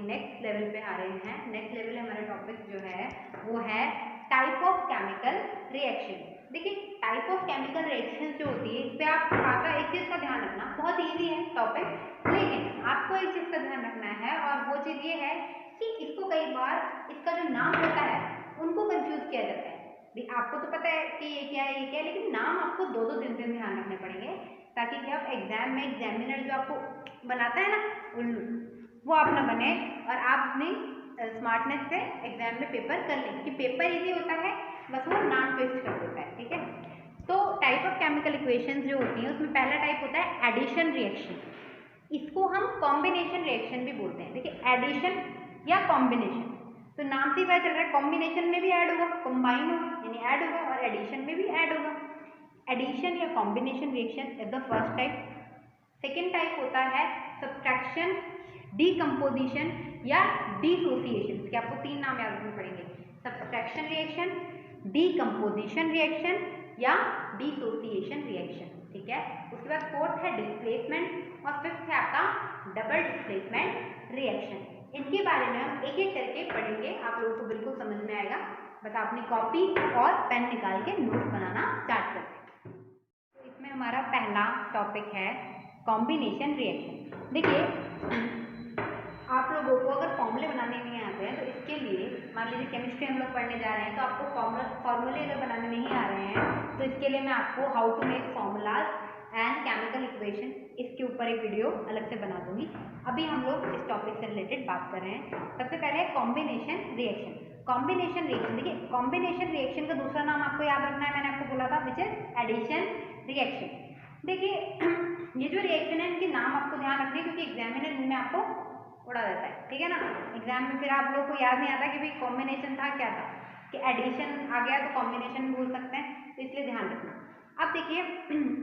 Next level पे आ रहे हैं। नेक्स्ट लेवल हमारा टॉपिक जो है वो है टाइप ऑफ केमिकल रिएक्शन। देखिए टाइप ऑफ केमिकल रिएक्शन जो होती है, इस पे आप आपका एक चीज़ का ध्यान रखना, बहुत ईजी है टॉपिक, लेकिन आपको एक चीज़ का ध्यान रखना है और वो चीज़ ये है कि इसको कई बार इसका जो नाम होता है उनको कंफ्यूज किया जाता है। आपको तो पता है कि ये क्या है ये क्या है, लेकिन नाम आपको दो दो दिन से ध्यान रखने पड़ेंगे ताकि कि आप एग्जाम में एग्जामिनर जो आपको बनाता है ना उल्लू, वो आप ना बने और आप अपनी स्मार्टनेस से एग्जाम में पेपर कर लें, कि पेपर इजी होता है, बस वो नाम ट्विस्ट कर देता है। ठीक है, तो टाइप ऑफ केमिकल इक्वेशंस जो होती हैं उसमें पहला टाइप होता है एडिशन रिएक्शन। इसको हम कॉम्बिनेशन रिएक्शन भी बोलते हैं। देखिए एडिशन या कॉम्बिनेशन, तो नाम से पता चल रहा है कॉम्बिनेशन में भी ऐड होगा, कंबाइन होगा यानी ऐड होगा, और एडिशन में भी ऐड होगा। एडिशन या combination reaction is the first type. Second type होता है सब्ट्रैक्शन, डीकम्पोजिशन या डिसोसिएशन। इसके आपको तीन नाम याद रखने पड़ेंगे, सब्ट्रैक्शन रिएक्शन, डीकम्पोजिशन रिएक्शन या डिसोसिएशन रिएक्शन। ठीक है, उसके बाद फोर्थ है डिस्प्लेसमेंट और फिफ्थ है आपका डबल डिस्प्लेसमेंट रिएक्शन। इनके बारे में हम एक एक करके पढ़ेंगे, आप लोगों को बिल्कुल समझ में आएगा। बस अपनी कॉपी और पेन निकाल के नोट्स बनाना स्टार्ट करते हैं। तो इसमें हमारा पहला टॉपिक है कॉम्बिनेशन रिएक्शन। देखिए आप लोगों को अगर फॉर्मूले बनाने नहीं आते हैं तो इसके लिए मान लीजिए केमिस्ट्री हम लोग पढ़ने जा रहे हैं, तो आपको फॉर्मूले अगर बनाने नहीं आ रहे हैं तो इसके लिए मैं आपको how to make formulas and chemical equation, इसके ऊपर एक वीडियो अलग से बना दूंगी। अभी हम लोग इस टॉपिक से रिलेटेड बात कर रहे हैं। सबसे पहले कॉम्बिनेशन रिएक्शन। कॉम्बिनेशन रिएक्शन, देखिए कॉम्बिनेशन रिएक्शन का दूसरा नाम आपको याद रखना है, मैंने आपको बोला था विच इज एडिशन रिएक्शन। देखिए ये जो रिएक्शन है इनके नाम आपको ध्यान रखने, क्योंकि एग्जामिनर इनमें आपको उड़ा देता है। ठीक है ना, एग्जाम में फिर आप लोगों को याद नहीं आता कि भाई कॉम्बिनेशन था क्या था, कि एडिशन आ गया तो कॉम्बिनेशन बोल सकते हैं, तो इसलिए ध्यान रखना। अब देखिए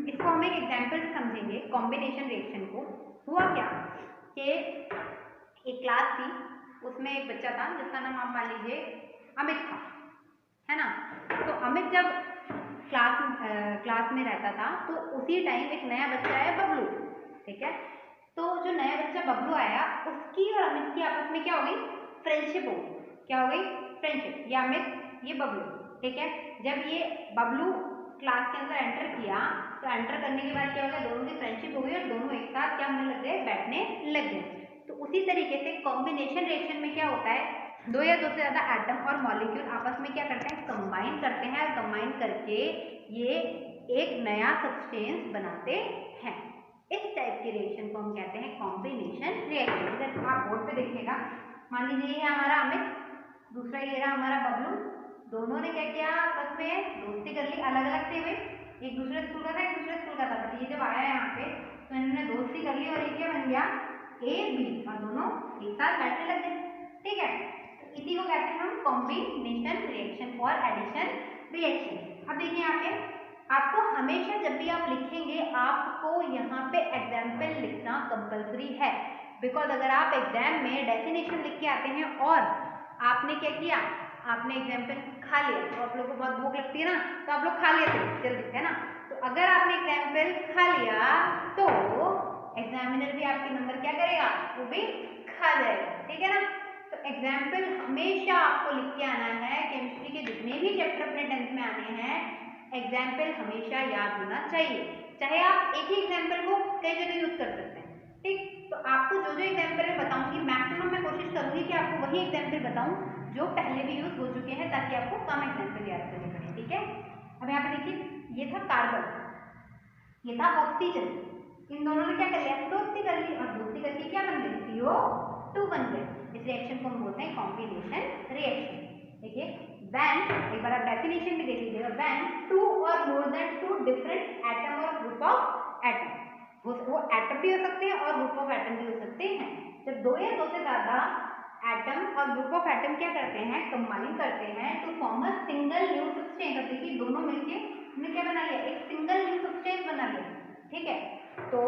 इसको हम एक एग्जाम्पल से समझेंगे कॉम्बिनेशन रिएक्शन को। हुआ क्या कि एक क्लास थी, उसमें एक बच्चा था जिसका नाम आप मान लीजिए अमित था, है ना। तो अमित जब क्लास में रहता था तो उसी टाइम एक नया बच्चा आया बबलू। ठीक है, तो जो नया बच्चा बबलू आया उसकी और अमित की आपस में क्या हो गई, फ्रेंडशिप हो गई। क्या हो गई, फ्रेंडशिप। ये अमित ये बबलू। ठीक है, जब ये बबलू क्लास के अंदर एंटर किया तो एंटर करने के बाद क्या हो गया, दोनों की फ्रेंडशिप हो गई और दोनों एक साथ क्या होने लग गए, बैठने लग गए। तो उसी तरीके से कॉम्बिनेशन रिएक्शन में क्या होता है, दो या दो से ज्यादा एटम और मॉलिक्यूल आपस में क्या करते हैं, कंबाइन करते हैं, और कंबाइन करके ये एक नया सब्सटेंस बनाते हैं। इस टाइप के रिएक्शन को हम कहते हैं कॉम्बिनेशन रिएक्शन। इधर आप बोर्ड पे देखिएगा, मान लीजिए ये हमारा अमित, दूसरा ये रहा हमारा बबलू। दोनों ने क्या किया, आपस में दोस्ती कर ली, अलग अलग थे वे, एक दूसरे स्कूल का था एक दूसरे स्कूल का था, बट ये जब आया यहाँ पे तो इन्होंने दोस्ती कर ली और ये क्या बन गया, ए बी, और दोनों एक साथ बैठने लग गए। ठीक है, तो इसी को कहते हैं हम कॉम्बिनेशन रिएक्शन और एडिशन रिएक्शन। अब देखिए यहाँ पे आपको हमेशा जब भी आप लिखेंगे आपको यहाँ पे एग्जाम्पल लिखना कंपल्सरी है, बिकॉज अगर आप एग्जाम में डेफिनेशन लिख के आते हैं और आपने क्या किया, आपने एग्जाम्पल खा लिया, तो आप लोगों को बहुत भूख लगती है ना, तो आप लोग खा लेते हैं जल्दी, है ना। तो अगर आपने एग्जाम्पल खा लिया तो एग्जामिनर भी आपके नंबर क्या करेगा, वो भी खा जाएगा। ठीक है ना, तो एग्जाम्पल हमेशा आपको लिख के आना है। केमिस्ट्री के जितने भी चैप्टर अपने 10th में आने हैं एग्जाम्पल हमेशा याद होना चाहिए, चाहे आप एक ही एग्जाम्पल को कई जगह यूज कर सकते हैं। ठीक, तो आपको जो जो एग्जाम्पल मैं बताऊंगी मैक्सिमम मैं कोशिश करूंगी कि आपको वही एग्जाम्पल बताऊं जो पहले भी यूज हो चुके हैं, ताकि आपको कम एग्जाम्पल याद करने पड़े। ठीक है, अब यहाँ पे देखिए ये था कार्बन, ये था ऑक्सीजन, इन दोनों ने क्या कर लिया, दोस्ती कर ली, और दोस्ती करके क्या बन गए, CO2 बन गए। इस रिएक्शन को हम बोलते हैं कॉम्बिनेशन रिएक्शन। देखिए when, एक बार आप डेफिनेशन भी देख लीजिएगा, when two or more than two different atom or group of atom, वो एटम भी हो सकते हैं और ग्रुप ऑफ एटम भी हो सकते हैं। जब दो या दो से ज्यादा एटम और ग्रुप ऑफ एटम क्या करते हैं, कंबाइन करते हैं to form a single new substance. देखिए दोनों मिलके हमने क्या बना लिया, एक सिंगल न्यू सब्सटेंस बना लिया। ठीक है, तो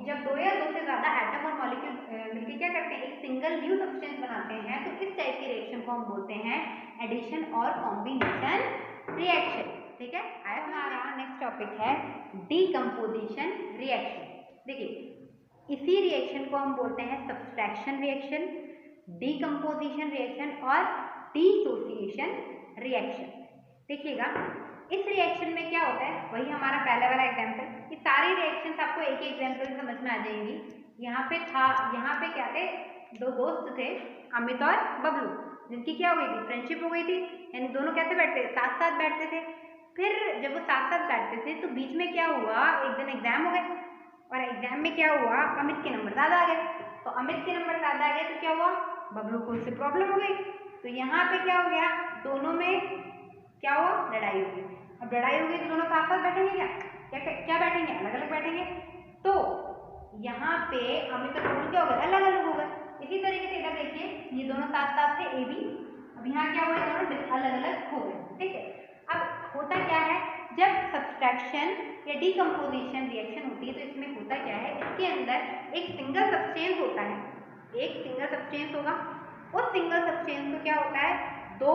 जब दो या दो से ज्यादा एटम और मॉलिक्यूल मिलके क्या करते हैं, एक सिंगल न्यू सब्सटेंस बनाते हैं, तो इस टाइप के रिएक्शन को हम बोलते हैं एडिशन और कॉम्बिनेशन रिएक्शन। ठीक है, आज हमारा नेक्स्ट टॉपिक है डीकम्पोजिशन रिएक्शन। देखिए इसी रिएक्शन को हम बोलते हैं सब्सट्रैक्शन रिएक्शन डीकम्पोजिशन रिएक्शन और डिसोसिएशन रिएक्शन। देखिएगा इस रिएक्शन में क्या होता है, वही हमारा पहले वाला एग्जाम्पल। ये सारी रिएक्शंस आपको एक ही एग्जाम्पल से समझ में आ जाएंगी। यहाँ पे क्या थे, दो दोस्त थे अमित और बबलू, जिनकी क्या हो गई थी, फ्रेंडशिप हो गई थी, यानी दोनों कैसे बैठते, साथ साथ बैठते थे। फिर जब वो साथ साथ बैठते थे तो बीच में क्या हुआ, एक दिन एग्जाम हो गए और एग्जाम में क्या हुआ, अमित के नंबर ज़्यादा आ गए। तो अमित के नंबर ज़्यादा आ गए तो क्या हुआ, बबलू को उससे प्रॉब्लम हो गई। तो यहाँ पे क्या हो गया, दोनों में क्या हुआ, लड़ाई हो गई। अब लड़ाई हो गई तो दोनों साथ साथ बैठेंगे क्या बैठेंगे, अलग अलग बैठेंगे। तो यहाँ पे अमित और बबलू क्या हो गए, अलग अलग हो गए। इसी तरीके से इधर देखिए, ये दोनों साथ साथ थे ए बी, अब यहाँ क्या हुआ, दोनों अलग अलग हो गए। ठीक है, अब होता क्या है, जब सब्सट्रैक्शन या डीकम्पोजिशन रिएक्शन होती है तो इसमें होता क्या है, इसके अंदर एक सिंगल सब्सटेंस होता है, एक सिंगल सब्सटेंस होगा। उस सिंगल सब्सटेंस को क्या होता है, दो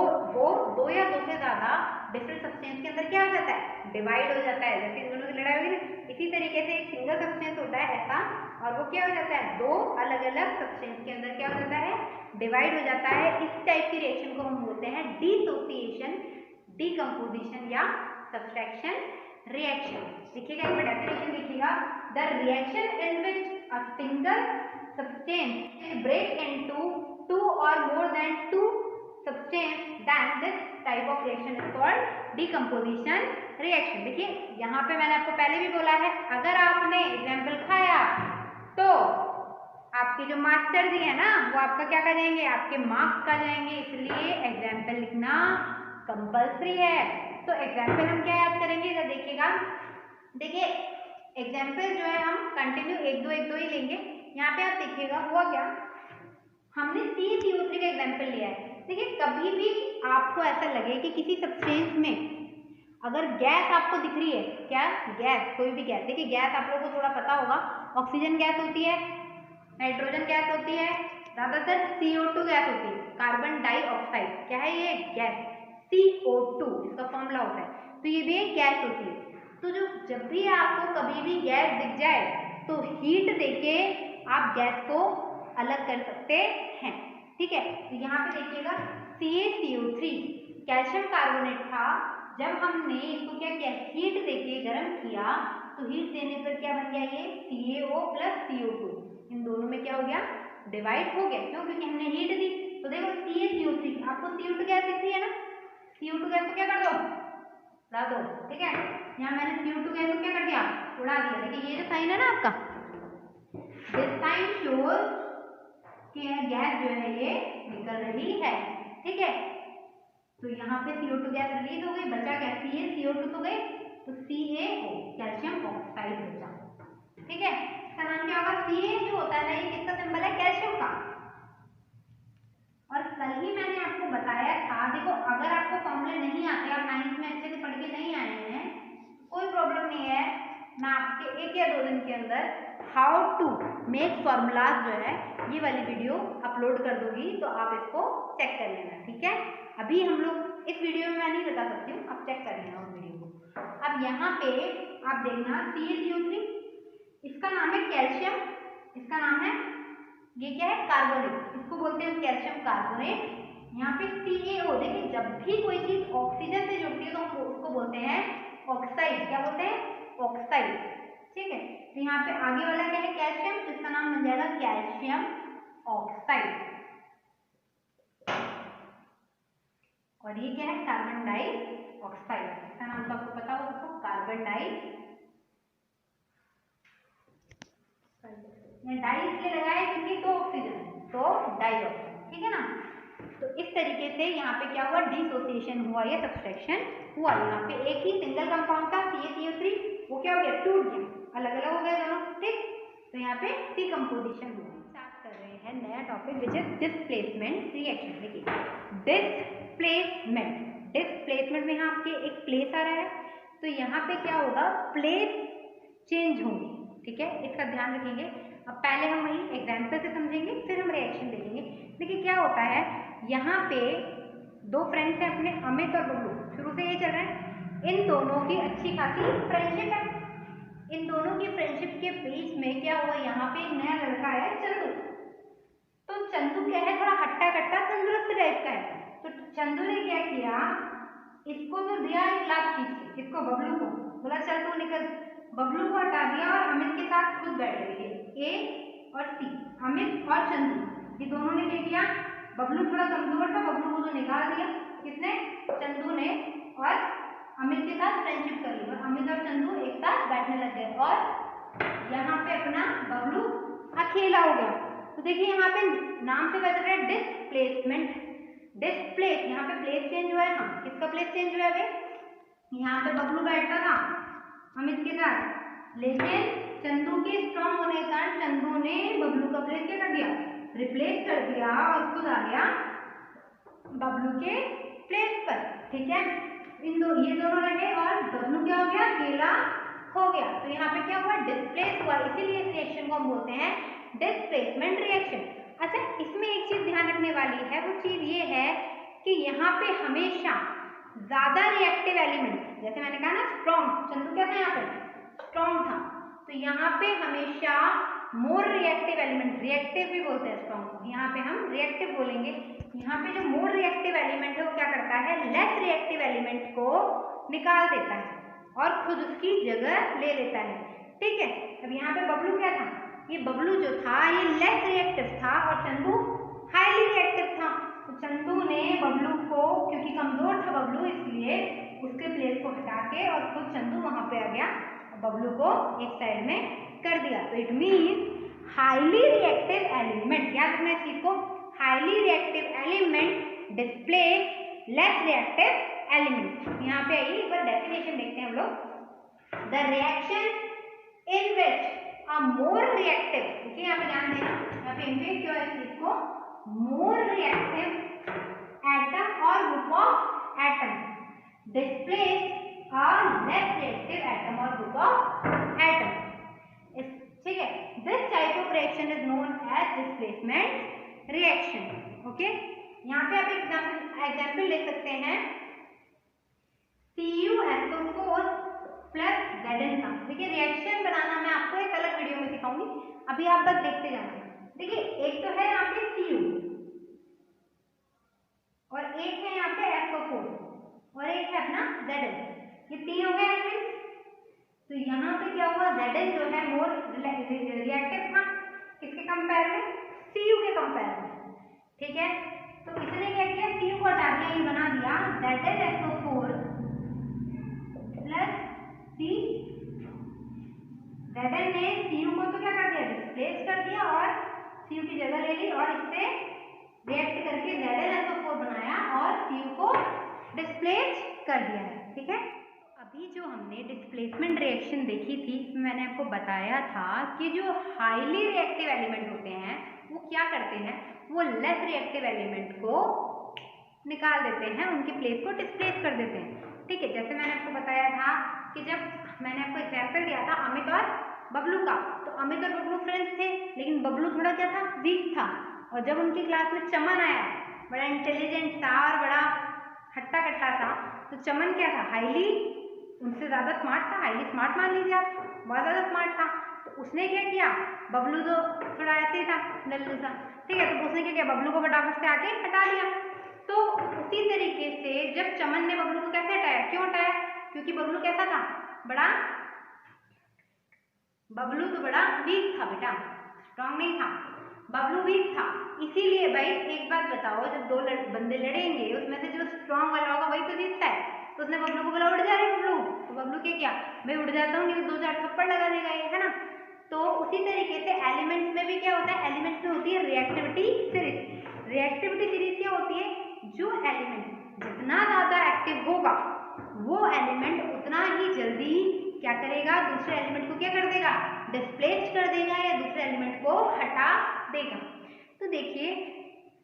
या दो से ज्यादा डिफरेंट सब्सटेंस के अंदर क्या हो जाता है, डिवाइड हो जाता है। जैसे इन दोनों की लड़ाई होगी ना, इसी तरीके से एक सिंगल सब्सटेंस होता है ऐसा, और वो क्या हो जाता है, दो अलग अलग सब्सटेंस के अंदर क्या हो जाता है, डिवाइड हो जाता है। इस टाइप की रिएक्शन को हम बोलते हैं डिसोसिएशन, डीकम्पोजिशन या सब्सट्रैक्शन रिएक्शन। देखिएगा, इसमें डेफिनेशन देखिएगा, the reaction in which a single substance break into two और more than two substance, then this type of reaction is called decomposition reaction. देखिए यहाँ पे मैंने आपको पहले भी बोला है, अगर आपने एग्जाम्पल खाया तो आपके जो मास्टर जी है ना, वो आपका क्या कर जाएंगे, आपके मार्क्स का जाएंगे, इसलिए एग्जाम्पल लिखना कंपल्सरी है। तो एग्जाम्पल हम क्या याद करेंगे, जब देखिएगा, देखिए एग्जाम्पल जो है हम कंटिन्यू एक दो ही लेंगे। यहाँ पे आप देखिएगा हुआ क्या, हमने CaCO3 का एग्जाम्पल लिया है। देखिए कभी भी आपको ऐसा लगे कि किसी सब्सटेंस में अगर गैस आपको दिख रही है, क्या गैस, कोई भी गैस, देखिए गैस आप लोगों को थोड़ा पता होगा, ऑक्सीजन गैस होती है, नाइट्रोजन गैस होती है, ज्यादातर CO2 गैस होती है, कार्बन डाइऑक्साइड, क्या है ये गैस, CO2 इसका फॉर्मूला होता है। तो ये भी एक गैस होती है। तो जब भी आपको कभी भी गैस दिख जाए तो हीट देके आप गैस को अलग कर सकते हैं। ठीक है, तो यहाँ पे देखिएगा CaCO3 कैल्शियम कार्बोनेट था, जब हमने इसको क्या किया, हीट देके गर्म किया तो हीट देने पर क्या बन गया, ये CaO प्लस CO2, इन दोनों में क्या हो गया, डिवाइड हो गया। क्यों, क्योंकि हमने हीट दी। तो देखो CaCO3, आपको CO2 गैस दिख रही है ना, CO2 गैस को क्या कर दो, उड़ा दो। ठीक है, यहाँ मैंने CO2 गैस को क्या कर दिया, उड़ा दिया। देखिए ये जो साइन है ना आपका, दिस साइन शोज कि गैस जो है ये निकल रही है। ठीक है, तो यहाँ पे CO2 गैस रिलीज हो गई, बचा क्या, CaCO2 तो गई, तो CaO कैल्शियम ऑक्साइड बचा। ठीक है, इसका नाम क्या होगा, Ca जो होता है ये किसका सिंबल है, कैल्शियम का। और कल ही मैंने आपको बताया था, देखो अगर आपको फॉर्मूले नहीं आते, आप 9th में अच्छे से पढ़ के नहीं आए हैं, कोई प्रॉब्लम नहीं है, मैं आपके 1 या 2 दिन के अंदर हाउ टू मेक फॉर्मूलाज जो है ये वाली वीडियो अपलोड कर दूंगी, तो आप इसको चेक कर लेना। ठीक है, अभी हम लोग इस वीडियो में मैं नहीं बता सकती हूँ, आप चेक कर लेना उस वीडियो को। अब यहाँ पे आप देखना CaCO3, इसका नाम है कैल्शियम, इसका नाम है, ये क्या है, कार्बोनेट, इसको बोलते हैं कैल्शियम कार्बोनेट। यहाँ पे CaO, देखिए जब भी कोई चीज ऑक्सीजन से जुड़ती है तो हम उसको बोलते हैं ऑक्साइड, क्या बोलते हैं, ऑक्साइड। ठीक है, तो यहाँ पे आगे वाला क्या है, कैल्शियम, तो इसका नाम बन जाएगा कैल्शियम ऑक्साइड। और ये क्या है, कार्बन डाइऑक्साइड, इसका नाम तो आपको पता होगा, तो कार्बन डाइऑक्साइड। डाई इसलिए लगाया क्योंकि दो ऑक्सीजन, तो डाइऑक्साइड। ठीक है ना, तो इस तरीके से यहाँ पे क्या हुआ, डिसोसिएशन हुआ या सब्सट्रैक्शन हुआ। यहाँ पे एक ही सिंगल कंपाउंड था CaCO3, वो क्या हो गया, टूट गया, अलग अलग हो गए दोनों। ठीक, तो यहाँ पे डीकम्पोजिशन हुआ। स्टार्ट कर रहे हैं नया topic which is displacement reaction. देखिए डिस्प्लेसमेंट में यहाँ आपके एक प्लेस आ रहा है, तो यहाँ पे क्या होगा, प्लेस चेंज होंगे। ठीक है, इसका ध्यान रखेंगे। अब पहले हम वही एग्जाम्पल से समझेंगे, फिर हम रिएक्शन देखेंगे। देखिए क्या होता है, यहाँ पे दो फ्रेंड्स हैं अपने, अमित और बबलू, शुरू से ये चल रहा है, इन दोनों की अच्छी खासी फ्रेंडशिप है। इन दोनों की फ्रेंडशिप के बीच में क्या हुआ, यहाँ पे एक नया लड़का है चंदू। तो चंदू क्या है, थोड़ा चंदू ने क्या किया, इसको तो दिया एक लात खींच के, इसको बबलू को बोला चल तू निकल, बबलू को हटा दिया और अमित के साथ खुद बैठ गए। ए और सी, अमित और चंदू, ये दोनों ने क्या किया, बबलू थोड़ा कमजोर था, बबलू को तो निकाल दिया किसने, चंदू ने, और अमित के साथ फ्रेंडशिप कर ली और अमित और चंदू एक साथ बैठने लग गए और यहाँ पे अपना बबलू अकेला हो गया। तो देखिए यहाँ पे नाम से पता चल रहा है डिस्प्लेसमेंट, डिस्प्लेस, यहाँ पे प्लेस चेंज हुआ है। हाँ, किसका प्लेस चेंज हुआ है भाई, यहाँ पे बबलू बैठता था अमित के साथ, लेकिन चंदू के स्ट्रॉन्ग होने के कारण चंदू ने बबलू का प्लेस क्या कर दिया, रिप्लेस कर दिया और खुद आ गया बबलू के प्लेस पर। ठीक है, ये दोनों रहे और बबलू क्या हो गया, अकेला हो गया। तो यहाँ पे क्या हुआ, डिस्प्लेस हुआ, इसीलिए इस रिएक्शन को हम बोलते हैं डिस्प्लेसमेंट रिएक्शन। अच्छा, इसमें एक चीज ध्यान रखने वाली है, वो चीज ये है कि यहाँ पे हमेशा ज्यादा रिएक्टिव एलिमेंट, जैसे मैंने कहा ना स्ट्रॉन्ग, चंदू क्या था यहाँ पे, स्ट्रॉन्ग था, तो यहाँ पे हमेशा मोर रिएक्टिव एलिमेंट, रिएक्टिव भी बोलते हैं स्ट्रॉन्ग को, यहाँ पे हम रिएक्टिव बोलेंगे। यहाँ पे जो मोर रिएक्टिव एलिमेंट है वो क्या करता है, लेस रिएक्टिव एलिमेंट को निकाल देता है और खुद उसकी जगह ले लेता है। ठीक है, अब यहाँ पे बबलू क्या था, ये बबलू जो था ये लेस रिएक्टिव था और चंदू हाईली रिएक्टिव था। तो चंदू ने बबलू को, क्योंकि कमजोर था बबलू, इसलिए उसके प्लेस को हटा के और खुद चंदू वहां पे आ गया, बबलू को एक साइड में कर दिया। तो it means highly reactive element, याद रखना इस चीज को, highly reactive element displace less reactive element. यहाँ पे आइए एक बार डेफिनेशन देखते हैं हम लोग। The reaction in which a more reactive, देखिए यहाँ पे ध्यान देना, यहाँ पे इंडिकेट किया है इस चीज को, मोर रिएक्टिव एटम और group of atom displace a less reactive atom और ग्रुप ऑफ एटम। ठीक है, this type of reaction is known as displacement reaction. Okay, यहाँ पे आप एग्जाम्पल ले सकते हैं, CuSO4 प्लस Zn का। देखिए रिएक्शन बनाना मैं आपको एक अलग वीडियो में सिखाऊंगी, अभी आप बस देखते जाना। देखिए एक तो है यहाँ पे Cu और एक है यहाँ पे SO4 और एक है अपना Zn, ये तीन हो गए एलिमेंट्स। तो यहाँ पे क्या हुआ, Zn जो है मोर रिएक्टिव था किसके कंपेयर में, Cu के कंपेयर में। ठीक है, तो इसने क्या किया, Cu को हटा दिया, ये बना दिया ZnSO4 प्लस C। Zn ने Cu को तो क्या कर दिया, डिस्प्लेस कर दिया और Cu की जगह ले ली और इससे रिएक्ट करके ZnSO4 बनाया और Cu को डिस्प्लेस कर दिया है। ठीक है, अभी जो हमने डिस्प्लेसमेंट रिएक्शन देखी थी, इसमें मैंने आपको बताया था कि जो हाईली रिएक्टिव एलिमेंट होते हैं वो क्या करते हैं, वो लेस रिएक्टिव एलिमेंट को निकाल देते हैं, उनके प्लेस को डिस्प्लेस कर देते हैं। ठीक है, जैसे मैंने आपको बताया था कि जब मैंने आपको एग्जाम्पल दिया था अमित और बबलू का, तो अमित और बबलू फ्रेंड्स थे, लेकिन बबलू थोड़ा क्या था, वीक था, और जब उनकी क्लास में चमन आया, बड़ा इंटेलिजेंट था और बड़ा हट्टा कट्टा था, तो चमन क्या था, हाईली उनसे ज्यादा स्मार्ट था, हाईली स्मार्ट मान लीजिए आप, बहुत ज्यादा स्मार्ट था। तो उसने क्या किया, बबलू तो थोड़ा ऐसे ही था लल्लू सा, ठीक है, तो उसने क्या किया, बबलू को फटाफट से आके हटा दिया। तो उसी तरीके से जब चमन ने बबलू को कैसे हटाया, क्यों हटाया, क्योंकि बबलू कैसा था, बबलू तो बड़ा वीक था बेटा, स्ट्रॉन्ग नहीं था, बबलू वीक था। इसीलिए भाई एक बात बताओ, जब दो बंदे लड़ेंगे उसमें से जो स्ट्रॉन्ग वाला होगा वही तो जीतता है। तो उसने बबलू को बोला उड़ जा रहे बबलू, तो बबलू क्या किया, मैं उड़ जाता हूँ, नहीं तो 2-4 थप्पड़ लगा देगा ये, है ना। तो उसी तरीके से एलिमेंट्स में भी क्या होता है, एलिमेंट्स में होती है रिएक्टिविटी सीरीज। रिएक्टिविटी सीरीज क्या होती है, जो एलिमेंट जितना ज्यादा एक्टिव होगा वो एलिमेंट उतना ही जल्दी क्या करेगा, दूसरे एलिमेंट को क्या कर देगा, डिस्प्लेस कर देगा या दूसरे एलिमेंट को हटा देगा। तो देखिए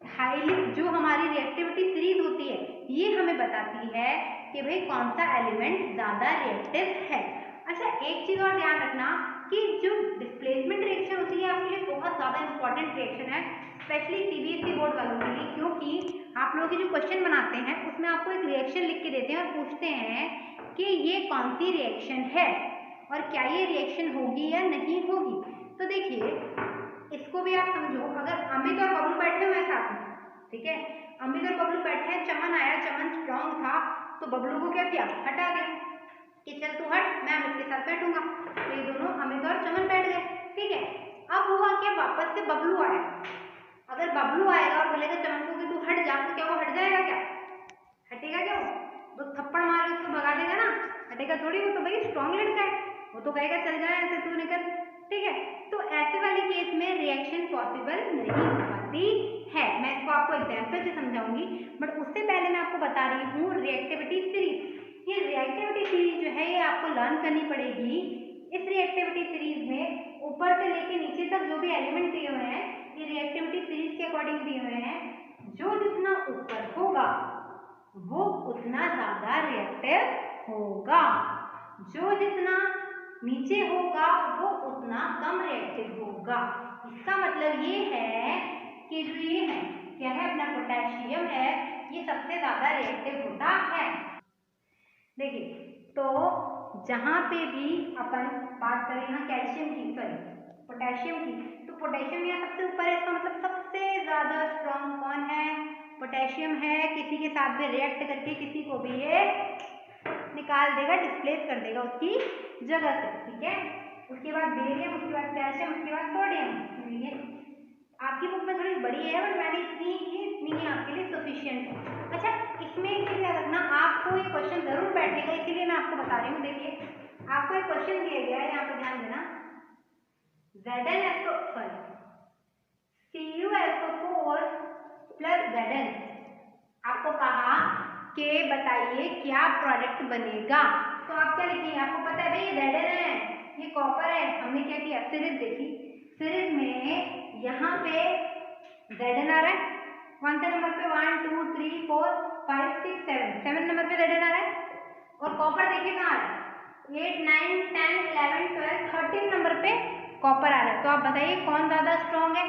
हाईली जो हमारी रिएक्टिविटी सीरीज होती है ये हमें बताती है कि भाई कौन सा एलिमेंट ज्यादा रिएक्टिव है। अच्छा, एक चीज और ध्यान रखना कि जो डिस्प्लेसमेंट रिएक्शन होती है आपके लिए बहुत ज्यादा इंपॉर्टेंट रिएक्शन है, स्पेशली सीबीएसई बोर्ड वालों के लिए, क्योंकि आप लोग जो क्वेश्चन बनाते हैं उसमें आपको एक रिएक्शन लिख के देते हैं और पूछते हैं कि ये कौन सी रिएक्शन है और क्या ये रिएक्शन होगी या नहीं होगी। तो देखिए इसको भी आप समझो, अगर अमित और बबलू बैठे हुए हैं साथ में, ठीक है, अमित और जो बबलू बैठे हैं, चमन आया, चमन स्ट्रॉन्ग था तो बबलू को क्या किया, हटा दिया कि चल तू हट, मैं अमित के साथ बैठूंगा। तो ये दोनों अमित और चमन बैठ गए। ठीक है, अब हुआ क्या, वापस से बबलू आया। अगर बबलू आएगा और बोलेगा चमन को कि तू हट जा, तो क्या वो हट जाएगा, क्या हटेगा, क्या वो तो थप्पड़ मार के उसको भगा देगा ना, हटेगा थोड़ी। वो तो भाई स्ट्रॉन्ग लड़का है, वो तो कहेगा चल जाए ऐसे तू निकल। ठीक है, तो ऐसे वाले केस में रिएक्शन पॉसिबल नहीं हो पाती है। मैं इसको आपको एग्जाम्पल से समझाऊंगी, बट उससे पहले मैं आपको बता रही हूँ रिएक्टिविटी सीरीज। ये रिएक्टिविटी सीरीज जो है ये आपको लर्न करनी पड़ेगी। इस रिएक्टिविटी सीरीज में ऊपर से लेके नीचे तक जो भी एलिमेंट दिए हुए हैं, ये रिएक्टिविटी सीरीज के अकॉर्डिंग दिए हुए हैं। जो जितना ऊपर होगा वो उतना ज्यादा रिएक्टिव होगा, जो जितना नीचे होगा वो उतना कम रिएक्टिव होगा। इसका मतलब ये है कि जो ये है क्या है, अपना पोटेशियम है, ये सबसे ज्यादा रिएक्टिव होता है। देखिए, तो जहां पे भी अपन बात करें यहाँ कैल्शियम की, सॉरी पोटेशियम की, तो पोटेशियम यहाँ सबसे ऊपर है। इसका मतलब सबसे ज्यादा स्ट्रॉन्ग कौन है, पोटेशियम है। किसी के साथ भी रिएक्ट करके किसी को भी ये निकाल देगा, डिस्प्लेस कर देगा उसकी जगह से। ठीक है, उसके बाद बेरियम, उसके बाद कैल्शियम, उसके बाद सोडियम। ये आपकी बुक में थोड़ी बड़ी है, बट मैंने इतनी ही आपके लिए सफिशिएंट है। अच्छा, इसमें एक चीज याद रखना, आपको एक क्वेश्चन जरूर बैठेगा, इसीलिए मैं आपको बता रही हूँ। देखिए, आपको एक क्वेश्चन दिया गया है, यहाँ पे ध्यान देना। ZnSO sorry CuSO4 plus Zn, आपको कहा कि बताइए क्या प्रोडक्ट बनेगा। तो आप क्या लिखिए, आपको पता है भाई ये Zn है, ये कॉपर है। हमने क्या किया, सीरीज देखी, सीरीज में यहाँ पे Zn आ रहा है, कौन से नंबर पे, 1 2 3 4 5 6 7, 7 नंबर पे Zn आ रहा है। और कॉपर देखिए कहाँ आ रहा है, 8 9 10 11 12 13 नंबर पे कॉपर आ रहा है। तो आप बताइए कौन ज्यादा स्ट्रॉन्ग है,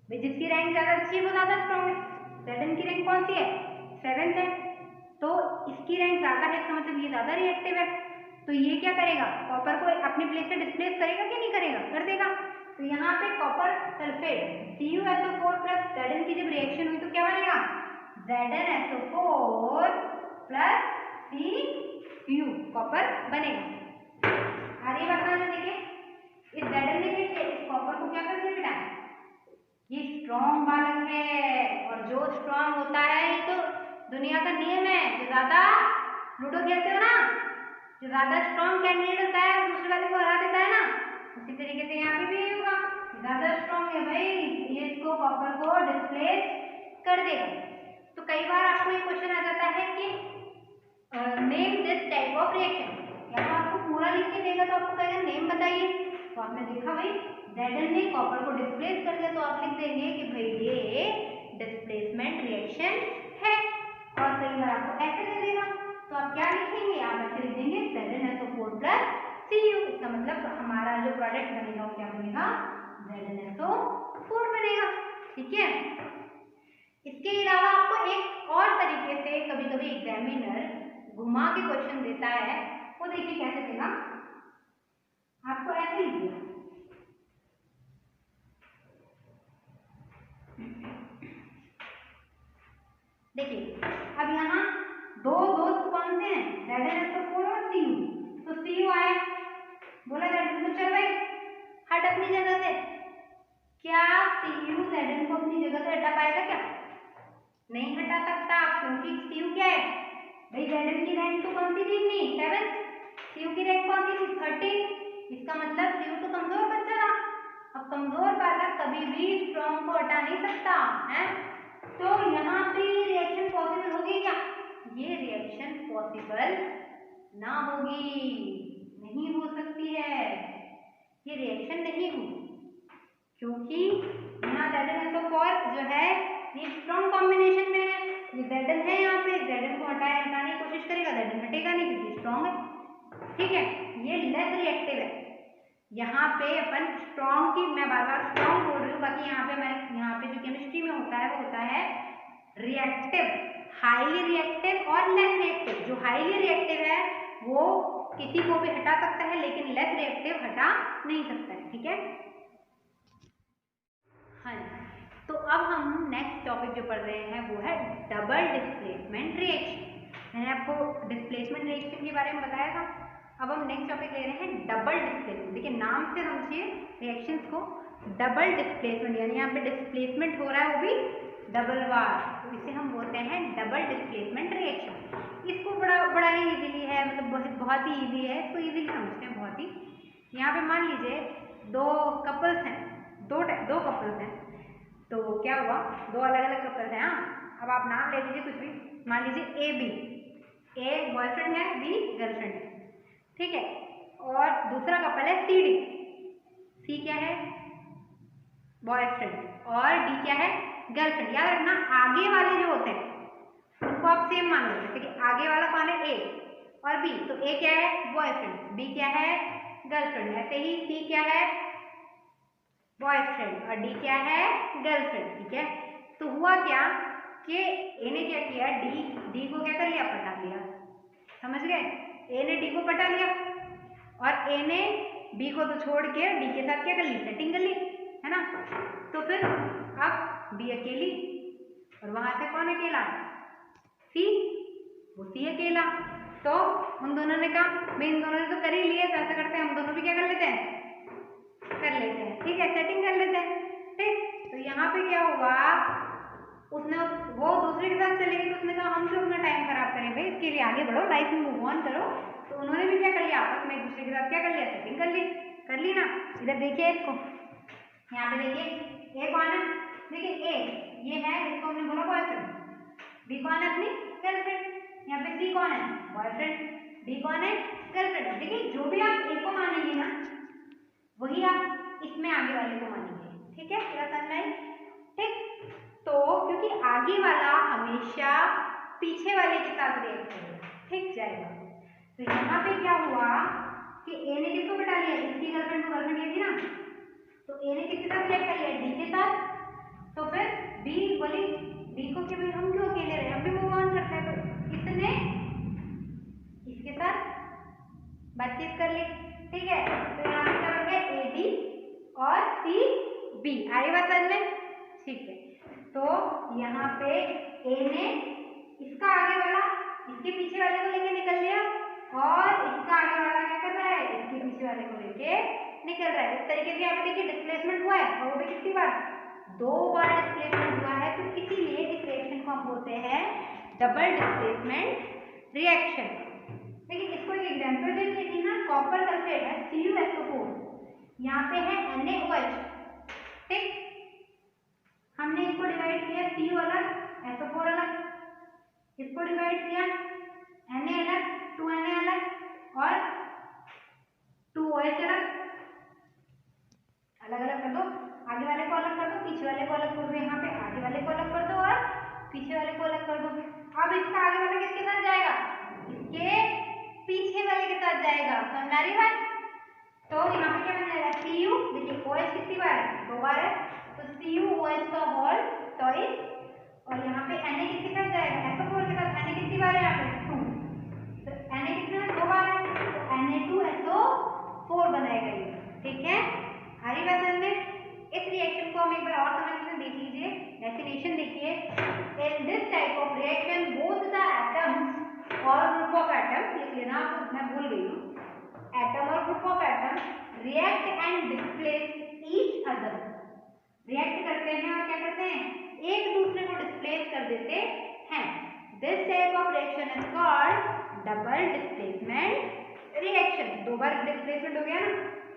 जिसकी रैंक ज्यादा अच्छी है वो ज्यादा स्ट्रॉन्ग है। Zn की रैंक कौन सी है, 7th है, तो इसकी रैंक ज्यादा है, इसका मतलब ये ज्यादा रिएक्टिव है। तो ये क्या करेगा, कॉपर को अपनी प्लेस से डिस्प्लेस करेगा कि नहीं करेगा, कर देगा। तो यहाँ पे copper sulphate CuSO4 plus Zn की जब रिएक्शन हुई तो क्या बनेगा, ZnSO4 प्लस Cu, कॉपर बनेगा। आगे बढ़ना, देखिए इस Zn ने क्या, इस कॉपर को क्या कर दिया बेटा, ये स्ट्रॉन्ग बालक है। और जो स्ट्रॉन्ग होता है, ये तो दुनिया का नियम है, जो ज्यादा लूडो खेलते हो ना, जो ज्यादा स्ट्रॉन्ग कैंडिडेट होता है दूसरे वाले को हरा देता है ना, उसी तरीके से यहाँ पे भी होगा। ज्यादा स्ट्रॉन्ग है भाई, ये इसको कॉपर को डिस्प्लेस कर देगा। तो कई बार आपको ये क्वेश्चन आ जाता है कि name this type of reaction, यहाँ आपको पूरा लिख के देगा तो आपको कहेगा नेम बताइए। तो आपने देखा भाई Zn ने कॉपर को डिस्प्लेस कर दिया, तो आप लिख देंगे कि भाई ये डिस्प्लेसमेंट रिएक्शन है। और कई बार आपको ऐसे दे देगा, तो आप क्या लिखेंगे, आप ऐसे लिख देंगे ZnSO4 प्लस Cu। इसका मतलब हमारा जो प्रोडक्ट बनेगा वो क्या बनेगा, ZnSO4 बनेगा। ठीक है, इसके अलावा आपको एक और तरीके से कभी कभी एग्जामिनर घुमा के क्वेश्चन देता है, वो देखिए कैसे देगा, आपको ऐसे लिखिए, देखिए अब यहाँ दो दोस्त कौन से हैं, ZnSO4 और Cu। तो Cu आया, बोला Zn को चल भाई हट अपनी जगह से। क्या Cu Zn को अपनी जगह से हटा पाएगा, क्या नहीं हटा सकता, क्योंकि Cu क्या है भाई, Zn की रैंक तो कौन सी थी, नहीं 7th, Cu की रैंक कौन सी थी, 13। इसका मतलब Cu तो कमजोर बच्चा था। अब कमजोर बालक कभी भी स्ट्रॉन्ग को हटा नहीं सकता है। तो यहाँ पे रिएक्शन पॉसिबल होगी क्या, ये रिएक्शन पॉसिबल ना होगी, नहीं हो सकती है, ये रिएक्शन नहीं होगी, क्योंकि यहाँ ZnSO4 जो है ये स्ट्रॉन्ग कॉम्बिनेशन में है। ये Zn है, यहाँ पे Zn को हटाने की कोशिश करेगा, Zn हटेगा नहीं क्योंकि स्ट्रॉन्ग है। ठीक है, ये लेस रिएक्टिव है। यहाँ पे अपन स्ट्रॉन्ग की, मैं बार बार स्ट्रॉन्ग बोल रही हूँ, बाकी यहाँ पे हमारे यहाँ पे जो केमिस्ट्री में होता है वो होता है रिएक्टिव, हाईली रिएक्टिव और लेस रिएक्टिव। जो हाईली रिएक्टिव है वो किसी को भी हटा सकता है, लेकिन लेस रिएक्टिव हटा नहीं सकता है। ठीक है, हाँ, तो अब हम नेक्स्ट टॉपिक जो पढ़ रहे हैं वो है डबल डिस्प्लेसमेंट रिएक्शन। मैंने आपको डिस्प्लेसमेंट रिएक्शन के बारे में बताया था। अब हम नेक्स्ट टॉपिक ले रहे हैं डबल डिस्प्लेसमेंट। देखिए नाम से समझिए रिएक्शंस को, डबल डिस्प्लेसमेंट यानी यहाँ पे डिस्प्लेसमेंट हो रहा है वो भी डबल बार, तो इसे हम बोलते हैं डबल डिस्प्लेसमेंट रिएक्शन। इसको बड़ा ही इजीली है, मतलब बहुत ही इजी है, इसको इजीली समझते हैं बहुत ही। यहाँ पे मान लीजिए दो कपल्स हैं, दो कपल्स हैं, तो क्या हुआ, दो अलग अलग कपल्स हैं। हाँ, अब आप नाम ले लीजिए कुछ भी, मान लीजिए ए बी, ए बॉयफ्रेंड है, बी गर्लफ्रेंड है, ठीक है। और दूसरा कपल है सी डी, सी क्या है बॉयफ्रेंड और डी क्या है गर्लफ्रेंड। याद रखना आगे वाले जो होते हैं उनको आप सेम मान लो, जैसे कि आगे वाला कौन है ए और बी, तो ए क्या है बॉयफ्रेंड, बी क्या है गर्लफ्रेंड, ऐसे ही सी क्या है बॉयफ्रेंड और डी क्या है गर्लफ्रेंड, ठीक है। तो हुआ क्या कि ए ने क्या किया, डी को क्या कर लिया, पटा लिया, समझ गए, ए ने डी को पटा लिया और ए ने बी को तो छोड़ के डी के साथ क्या कर ली, सेटिंग कर ली, है ना। तो फिर अब बी अकेली और वहां से कौन अकेला, सी, वो सी अकेला। तो उन दोनों ने कहा भाई इन दोनों ने तो कर ही लिया, तो ऐसा करते हैं हम दोनों भी क्या कर लेते हैं, कर लेते हैं, ठीक है, सेटिंग कर लेते हैं, ठीक। तो यहाँ पे क्या हुआ, उसने वो दूसरे के साथ चली गई, तो उसने कहा हम क्यों अपना टाइम खराब करें भाई, इसके लिए आगे बढ़ो, लाइफ में मूव ऑन करो। तो उन्होंने भी क्या कर लिया, आपस में एक दूसरे के साथ क्या कर लिया, सेटिंग कर ली ना। इधर देखिए इसको, यहाँ पे देखिए ए कौन है, देखिए ए ये है, इसको हमने बोला बॉयफ्रेंड, बी कौन है अपनी गर्लफ्रेंड, यहाँ पे सी कौन है बॉयफ्रेंड, डी कौन है गर्लफ्रेंड। देखिए जो भी आप ए को मानेंगे ना वही आप इसमें आगे वाले को मानेंगे, ठीक है, पूरा समझ आई, ठीक। तो क्योंकि आगे वाला हमेशा पीछे वाले के साथ रिएक्ट करेगा, ठीक जाएगा। तो यहाँ पे क्या हुआ कि ए ने किसको बता लिया, इसकी गर्लफ्रेंड को गर्लफ्रेंड ये थी ना, तो ए ने किसके साथ रिएक्ट कर लिया, डी के साथ। तो फिर बी बोली डी को कि भाई हम क्यों अकेले रहे, हम भी मूव ऑन करते हैं। तो इसने इसके साथ बातचीत कर ली, ठीक है। तो यहाँ पे क्या बन गया, ए डी और सी बी, आगे बात समझ में, ठीक है। तो यहाँ पे ए ने इसका आगे वाला इसके पीछे वाले को लेके निकल लिया और इसका आगे वाला क्या कर रहा है, इसके पीछे वाले को लेके निकल रहा है। इस तरीके से यहाँ पे देखिए डिस्प्लेसमेंट हुआ है, और वो भी कितनी बार, 2 बार डिस्प्लेसमेंट हुआ है। तो इसीलिए इस रिएक्शन को हम बोलते हैं डबल डिस्प्लेसमेंट रिएक्शन। देखिए इसको एक एग्जांपल देख लीजिए ना, कॉपर सल्फेट है CuSO4, यहाँ पे है NaOH, ठीक। हमने इसको डिवाइड किया, Cu अलग SO4 अलग, इसको डिवाइड किया Na अलग 2Na अलग और 2OH अलग, अलग अलग कर दो, आगे वाले को अलग कर दो, पीछे वाले को अलग कर दो, यहाँ पे आगे वाले को अलग कर दो और पीछे वाले को अलग कर दो। अब इसका आगे वाला किसके साथ जाएगा, इसके पीछे वाले के साथ जाएगा, समझ आ रही बात। तो यहाँ पे क्या बन जाएगा, Cu, देखिए OH कितनी बार है, 2 बार है, तो CuOH का होल टॉइस, और यहाँ पे Na किसके साथ जाएगा, SO4 के साथ, Na कितनी बार है यहाँ पे 2, तो Na कितना 2 बार है, तो Na2SO4 बनाएगा ये, ठीक है। आ रही बात में। इस रिएक्शन को हम एक बार और समझने देख लीजिए, डेफिनेशन देखिए, in this type of reaction both the atoms और ग्रुप ऑफ एटम, लिख लेना आप, मैं भूल गई हूँ, एटम और group of atom react and displace each other, react करते हैं और क्या करते हैं, एक दूसरे को डिस्प्लेस कर देते हैं। This type of reaction is called double displacement reaction. 2 bar displacement हो गया ना,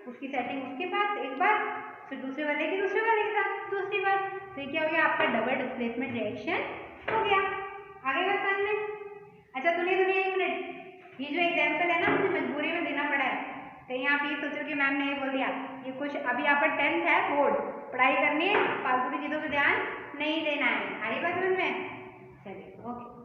उसकी सेटिंग उसके पास एक बार, फिर दूसरे वाले के साथ दूसरी बार, तो ये क्या हो गया, आपका डबल डिस्प्लेसमेंट रिएक्शन हो गया। आगे बात समझ में। अच्छा सुनिए 1 मिनट, ये जो एग्जाम्पल है ना मुझे मजबूरी में देना पड़ा है, कहीं आप ये सोचो कि मैम ने ये बोल दिया, ये कुछ अभी यहाँ पर 10th है, बोर्ड पढ़ाई करनी है, फालतू की चीजों पर ध्यान नहीं देना है। आगे बात समझ में, चलिए ओके।